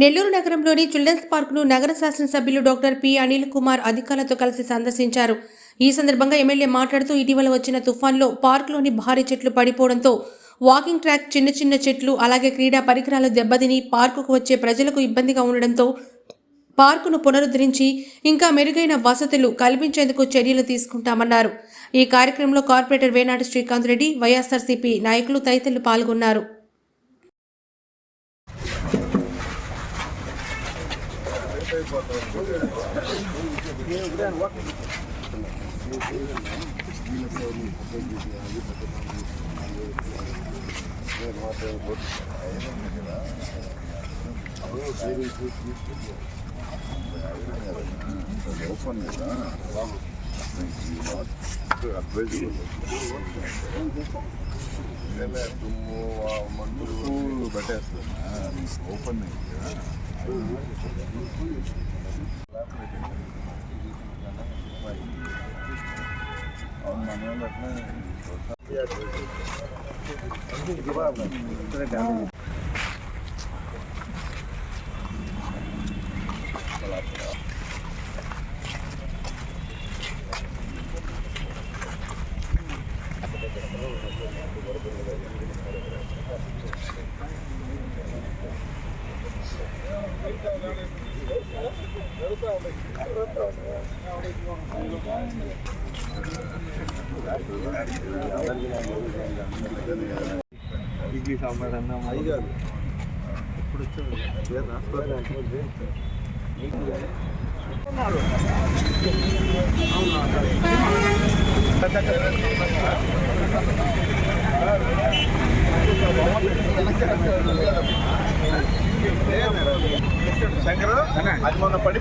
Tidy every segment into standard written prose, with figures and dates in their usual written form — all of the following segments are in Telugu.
నెల్లూరు నగరంలోని చిల్డ్రన్స్ పార్కును నగర శాసనసభ్యులు డాక్టర్ పి అనిల్ కుమార్ అధికారులతో కలిసి సందర్శించారు. ఈ సందర్భంగా ఎమ్మెల్యే మాట్లాడుతూ ఇటీవల వచ్చిన తుఫాన్లో పార్కులోని భారీ చెట్లు పడిపోవడంతో వాకింగ్ ట్రాక్, చిన్న చెట్లు, అలాగే క్రీడా పరికరాలు దెబ్బతిని పార్కుకు వచ్చే ప్రజలకు ఇబ్బందిగా ఉండడంతో పార్కును పునరుద్ధరించి ఇంకా మెరుగైన వసతులు కల్పించేందుకు చర్యలు తీసుకుంటామన్నారు. ఈ కార్యక్రమంలో కార్పొరేటర్ వేనాటి శ్రీకాంత్ రెడ్డి, వైఎస్ఆర్సీపీ నాయకులు తదితరులు పాల్గొన్నారు. ఓపెన్ శంకర్ అది మొన్న పడి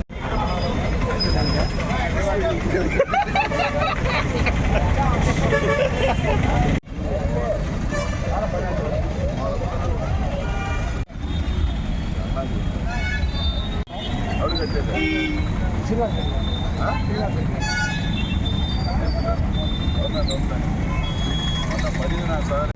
పడినా సార్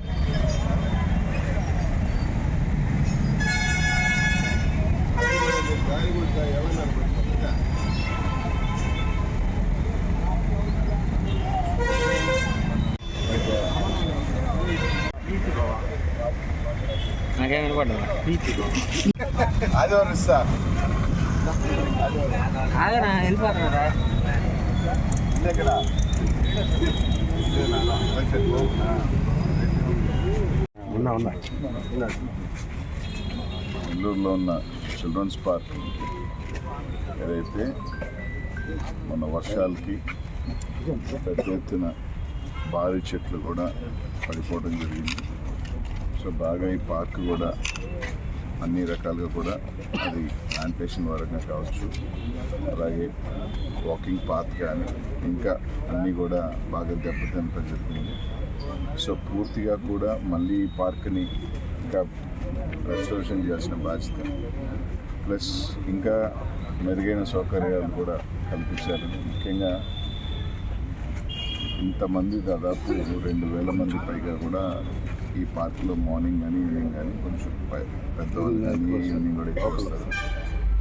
నాకేం వినపడదు. ఆదివారం ఇస్తా ఆగనా వెళ్ళిపోతున్నారా? నెల్లూరులో ఉన్న చిల్డ్రన్స్ పార్క్ ఏదైతే మన వర్షాలకి పెద్ద ఎత్తున భారీ చెట్లు కూడా పడిపోవడం జరిగింది. సో బాగా ఈ పార్క్ కూడా అన్ని రకాలుగా కూడా అది ప్లాంటేషన్ వరకు కావచ్చు, అలాగే వాకింగ్ పాత్ కానీ ఇంకా అన్నీ కూడా బాగా దెబ్బతినడం జరిగింది. సో పూర్తిగా కూడా మళ్ళీ ఈ పార్క్ని ఇంకా రెస్టోరేషన్ చేయాల్సిన బాధ్యత, ప్లస్ ఇంకా మెరుగైన సౌకర్యాలు కూడా కల్పించాలి. ముఖ్యంగా ఇంతమంది దాదాపు 2,000 మంది పైగా కూడా ఈ పార్క్లో మార్నింగ్ కానీ ఈవినింగ్ కానీ కొంచెం పెద్దవాళ్ళు కానీ ఈవినింగ్ కూడా ఎక్కువ వస్తారు.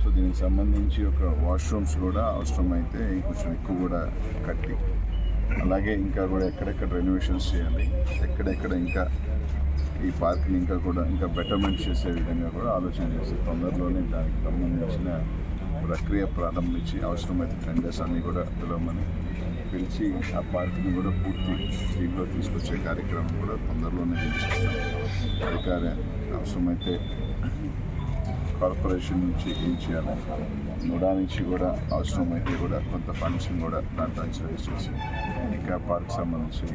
సో దీనికి సంబంధించి ఒక వాష్రూమ్స్ కూడా అవసరమైతే కొంచెం ఎక్కువ కూడా కట్టి, అలాగే ఇంకా కూడా ఎక్కడెక్కడ రెనోవేషన్స్ చేయాలి, ఎక్కడెక్కడ ఇంకా ఈ పార్క్ని ఇంకా బెటర్మెంట్ చేసే విధంగా కూడా ఆలోచన చేసి తొందరలోనే దానికి సంబంధించిన ప్రక్రియ ప్రారంభించి అవసరమైతే టెండర్స్ అన్నీ కూడా పిలిచి ఆ పార్క్ని కూడా పూర్తి స్టీమ్లో తీసుకొచ్చే కార్యక్రమం కూడా తొందరలోనే చేస్తాం. అధికార అవసరమైతే కార్పొరేషన్ నుంచి ఏం చేయాలి, నుడా నుంచి కూడా అవసరమైతే కూడా కొంత ఫండ్స్ని కూడా దాంట్లో రైజ్ చేసి ఇంకా పార్క్ సంబంధించి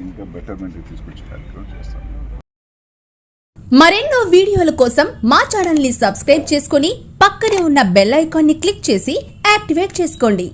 ఇంకా బెటర్మెంట్ తీసుకొచ్చే కార్యక్రమం చేస్తాం. మరెన్నో వీడియోల కోసం మా ఛానల్ ని సబ్స్క్రైబ్ చేసుకుని పక్కనే ఉన్న బెల్ ఐకాన్ ని క్లిక్ చేసి యాక్టివేట్ చేసుకోండి.